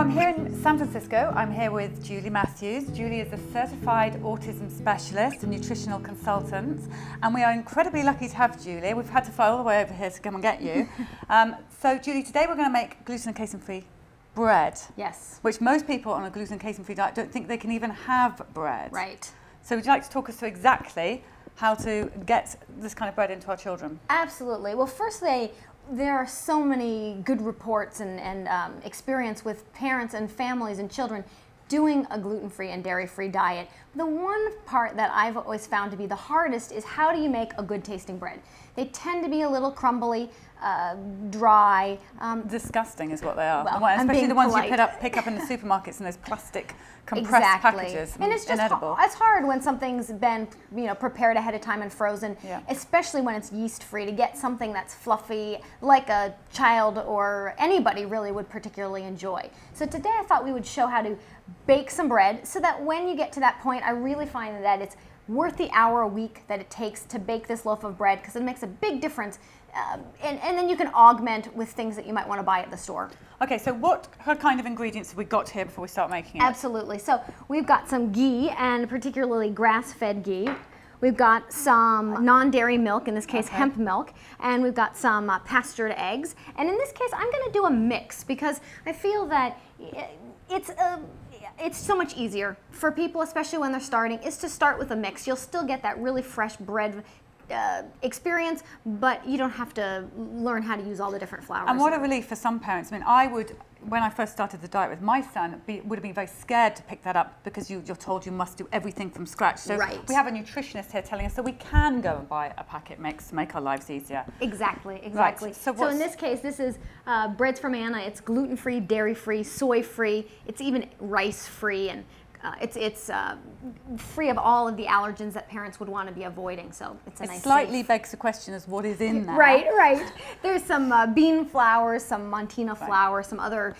I'm here in San Francisco. I'm here with Julie Matthews. Julie is a certified autism specialist and nutritional consultant, and we are incredibly lucky to have Julie. We've had to fly all the way over here to come and get you. So Julie, today we're going to make gluten and casein-free bread. Yes. Which most people on a gluten and casein-free diet don't think they can even have bread. Right. So would you like to talk us through exactly how to get this kind of bread into our children? Absolutely. Well, firstly, there are so many good reports and experience with parents and families and children doing a gluten-free and dairy-free diet. The one part that I've always found to be the hardest is how do you make a good tasting bread? They tend to be a little crumbly, dry. Disgusting is what they are. Well, especially the ones polite. you pick up in the supermarkets in those plastic compressed packages. And it's just inedible. it's hard when something's been prepared ahead of time and frozen, especially when it's yeast-free, to get something that's fluffy like a child or anybody really would particularly enjoy. So today I thought we would show how to bake some bread so that when you get to that point, I really find that it's worth the hour a week that it takes to bake this loaf of bread, because it makes a big difference. And then you can augment with things that you might want to buy at the store. Okay, so what kind of ingredients have we got here before we start making it? Absolutely. So we've got some ghee, and particularly grass-fed ghee. We've got some non-dairy milk, in this case hemp milk, and we've got some pastured eggs. And in this case, I'm going to do a mix because I feel that it's so much easier for people, especially when they're starting, is to start with a mix. You'll still get that really fresh bread experience, but you don't have to learn how to use all the different flours. And what a relief for some parents. I mean, when I first started the diet with my son, would have been very scared to pick that up because you're told you must do everything from scratch. So we have a nutritionist here telling us that we can go and buy a packet mix to make our lives easier. Exactly. Right. So in this case, this is Breads from Anna. It's gluten-free, dairy-free, soy-free. It's even rice-free, and it's free of all of the allergens that parents would want to be avoiding, so it's a nice. It slightly begs the question as what is in there. Right. There's some bean flours, some Montina flour, some other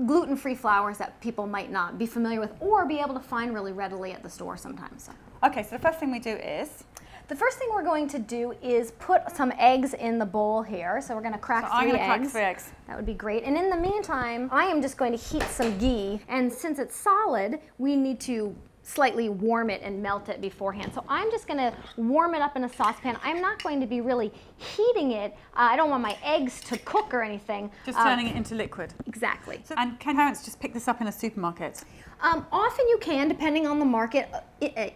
gluten-free flours that people might not be familiar with or be able to find really readily at the store sometimes. So. Okay, so the first thing we do is? The first thing we're going to do is put some eggs in the bowl here. So we're going to crack 3 eggs. I'm going to crack 3 eggs. That would be great. And in the meantime, I am just going to heat some ghee. And since it's solid, we need to slightly warm it and melt it beforehand. So I'm just going to warm it up in a saucepan. I'm not going to be really heating it. I don't want my eggs to cook or anything. Just turning it into liquid. Exactly. So, and can parents just pick this up in a supermarket? Often you can, depending on the market.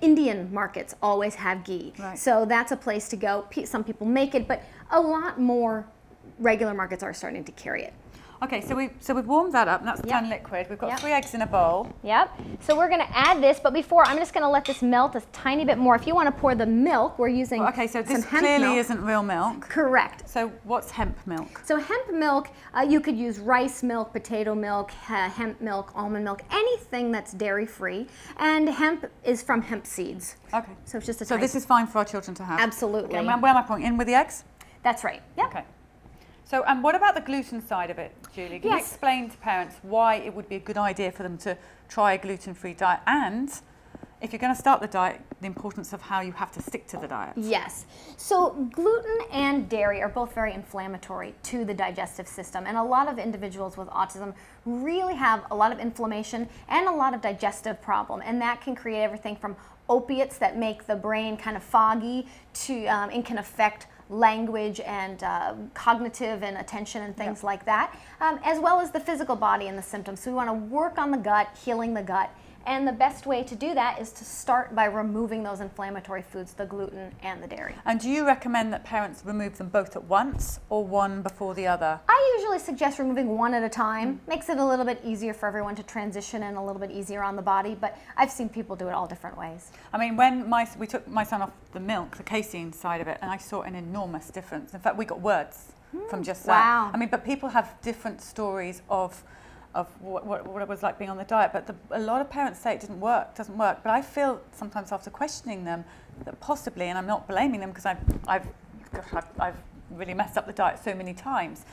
Indian markets always have ghee. Right. So that's a place to go. Some people make it, but a lot more regular markets are starting to carry it. Okay, so we've warmed that up, and that's turned liquid. We've got 3 eggs in a bowl. Yep. So we're going to add this, but before, I'm just going to let this melt a tiny bit more. If you want to pour the milk, we're using Okay, so this some hemp clearly milk. isn't real milk. Correct. So what's hemp milk? So hemp milk, you could use rice milk, potato milk, hemp milk, almond milk, anything that's dairy-free. And hemp is from hemp seeds. Okay. So it's just a So this is fine for our children to have? Absolutely. Okay, where am I pouring? In with the eggs? That's right. Yep. Okay. So, and what about the gluten side of it, Julie? Can you explain to parents why it would be a good idea for them to try a gluten-free diet, and if you're going to start the diet, the importance of how you have to stick to the diet? Yes. So gluten and dairy are both very inflammatory to the digestive system, and a lot of individuals with autism really have a lot of inflammation and a lot of digestive problem, and that can create everything from opiates that make the brain kind of foggy to and can affect language and cognitive and attention and things like that, as well as the physical body and the symptoms. So we want to work on the gut, healing the gut. And the best way to do that is to start by removing those inflammatory foods, the gluten and the dairy. And do you recommend that parents remove them both at once or one before the other? I usually suggest removing one at a time. Makes it a little bit easier for everyone to transition and a little bit easier on the body, but I've seen people do it all different ways. I mean, when we took my son off the milk, the casein side of it, and I saw an enormous difference. In fact, we got words from just that. Wow. I mean, but people have different stories of what it was like being on the diet, but a lot of parents say it doesn't work. But I feel sometimes after questioning them that possibly, and I'm not blaming them because I've really messed up the diet so many times,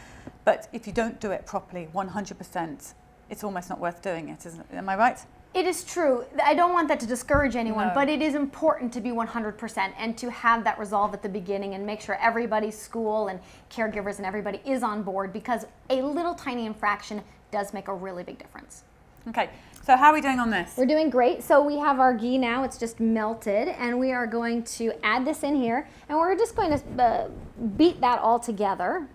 but if you don't do it properly 100%, it's almost not worth doing it, isn't it? Am I right? It is true. I don't want that to discourage anyone, No. but it is important to be 100% and to have that resolve at the beginning and make sure everybody's school and caregivers and everybody is on board, because a little tiny infraction does make a really big difference. Okay, so how are we doing on this? We're doing great. So we have our ghee now, it's just melted, and we are going to add this in here, and we're just going to beat that all together.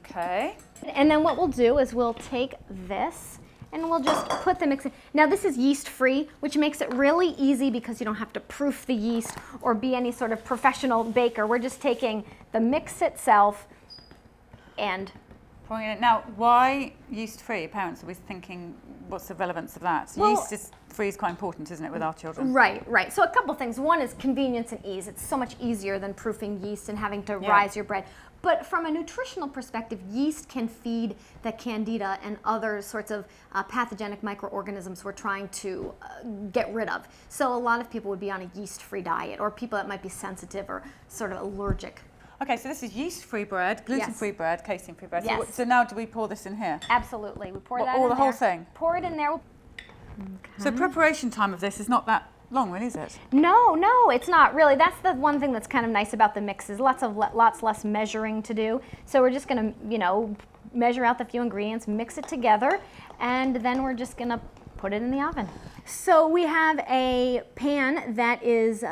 Okay. And then what we'll do is we'll take this and we'll just put the mix in. Now this is yeast free, which makes it really easy because you don't have to proof the yeast or be any sort of professional baker. We're just taking the mix itself and pouring it in. Now, why yeast free? Parents are always thinking, what's the relevance of that? Well, yeast is free is quite important, isn't it, with our children? Right. So a couple things. One is convenience and ease. It's so much easier than proofing yeast and having to rise your bread. But from a nutritional perspective, yeast can feed the candida and other sorts of pathogenic microorganisms we're trying to get rid of. So a lot of people would be on a yeast-free diet, or people that might be sensitive or sort of allergic. Okay, so this is yeast-free bread, gluten-free bread, casein-free bread. Yes. So now do we pour this in here? Absolutely. We pour that all in the there. whole thing? Pour it in there. So preparation time of this is not that long, really, is it? No, it's not really. That's the one thing that's kind of nice about the mix is lots less measuring to do. So we're just going to, measure out the few ingredients, mix it together, and then we're just going to put it in the oven. So we have a pan that is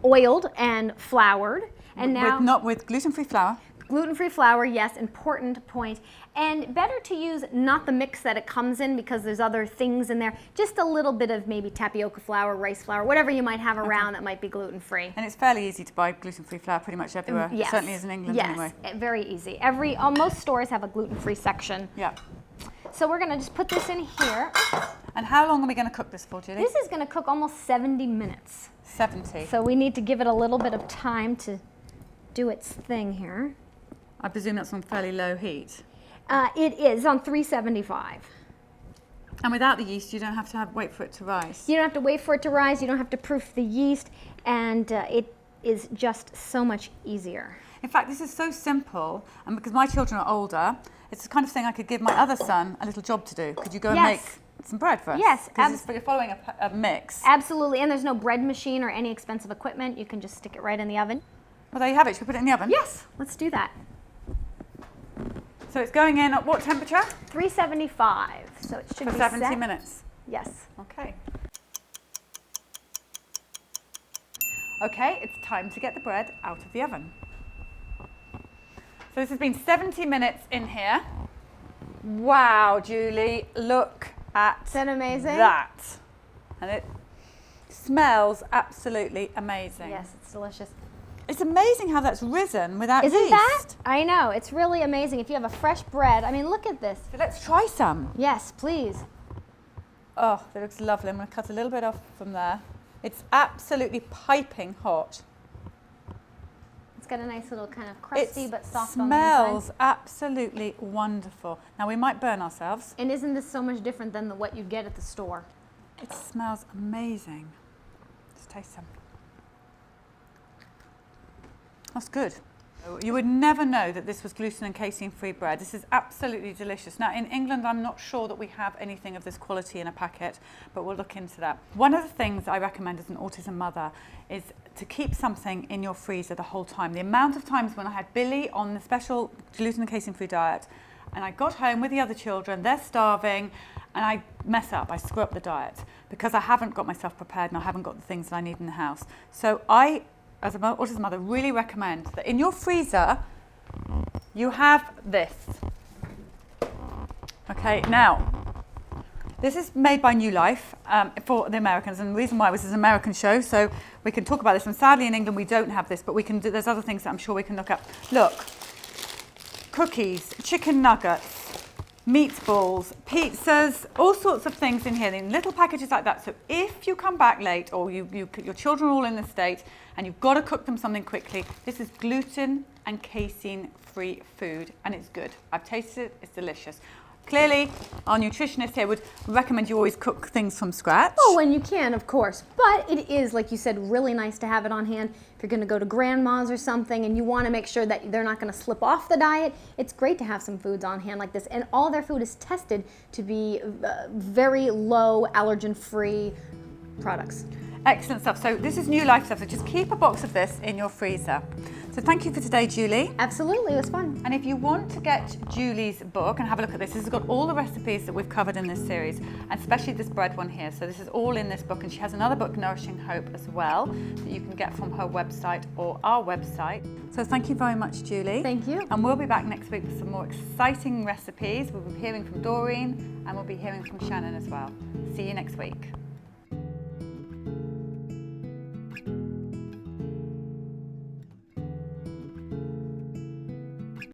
oiled and floured, and now not with gluten-free flour. Gluten-free flour, yes, important point. And better to use not the mix that it comes in because there's other things in there. Just a little bit of maybe tapioca flour, rice flour, whatever you might have around that might be gluten-free. And it's fairly easy to buy gluten-free flour pretty much everywhere. Yes. It certainly is in England anyway. Yes, very easy. Most stores have a gluten-free section. Yeah. So we're going to just put this in here. And how long are we going to cook this for, Julie? This is going to cook almost 70 minutes. 70. So we need to give it a little bit of time to do its thing here. I presume that's on fairly low heat. It is on 375. And without the yeast, you don't have to wait for it to rise. You don't have to wait for it to rise. You don't have to proof the yeast, and it is just so much easier. In fact, this is so simple, and because my children are older, it's the kind of thing I could give my other son a little job to do. Could you go and make some bread for us? Yes, because you're following a mix. Absolutely, and there's no bread machine or any expensive equipment. You can just stick it right in the oven. Well, there you have it. Should we put it in the oven? Yes, let's do that. So it's going in at what temperature? 375. So it should For be 70 set. minutes. Yes. Okay. Okay, it's time to get the bread out of the oven. So this has been 70 minutes in here. Wow, Julie, look at Isn't that amazing? that. And it smells absolutely amazing. Yes, it's delicious. It's amazing how that's risen without Isn't yeast. that? I know, it's really amazing. If you have a fresh bread, I mean, look at this. So let's try some. Yes, please. Oh, that looks lovely. I'm going to cut a little bit off from there. It's absolutely piping hot. It's got a nice little kind of crusty but soft on It the inside. smells absolutely wonderful. Now we might burn ourselves. And isn't this so much different than what you get at the store? It smells amazing. Let's taste some. That's good. You would never know that this was gluten and casein-free bread. This is absolutely delicious. Now, in England, I'm not sure that we have anything of this quality in a packet, but we'll look into that. One of the things I recommend as an autism mother is to keep something in your freezer the whole time. The amount of times when I had Billy on the special gluten and casein-free diet, and I got home with the other children, they're starving, and I mess up, I screw up the diet because I haven't got myself prepared and I haven't got the things that I need in the house. So I, as an autism mother, really recommend that in your freezer, you have this. Okay, now, this is made by New Life for the Americans, and the reason why this is an American show, so we can talk about this. And sadly, in England, we don't have this, but we can. There's other things that I'm sure we can look up. Look, cookies, chicken nuggets, meatballs, pizzas, all sorts of things in here in little packages like that. So if you come back late, or your children are all in the state, and you've got to cook them something quickly, this is gluten and casein-free food, and it's good. I've tasted it; it's delicious. Clearly, our nutritionist here would recommend you always cook things from scratch. Oh, when you can, of course. But it is, like you said, really nice to have it on hand. If you're going to go to grandma's or something and you want to make sure that they're not going to slip off the diet, it's great to have some foods on hand like this. And all their food is tested to be very low allergen-free products. Excellent stuff. So this is new life stuff. So just keep a box of this in your freezer. So thank you for today, Julie. Absolutely, it was fun. And if you want to get Julie's book and have a look at this has got all the recipes that we've covered in this series, and especially this bread one here. So this is all in this book, and she has another book, Nourishing Hope, as well, that you can get from her website or our website. So thank you very much, Julie. Thank you. And we'll be back next week with some more exciting recipes. We'll be hearing from Doreen, and we'll be hearing from Shannon as well. See you next week.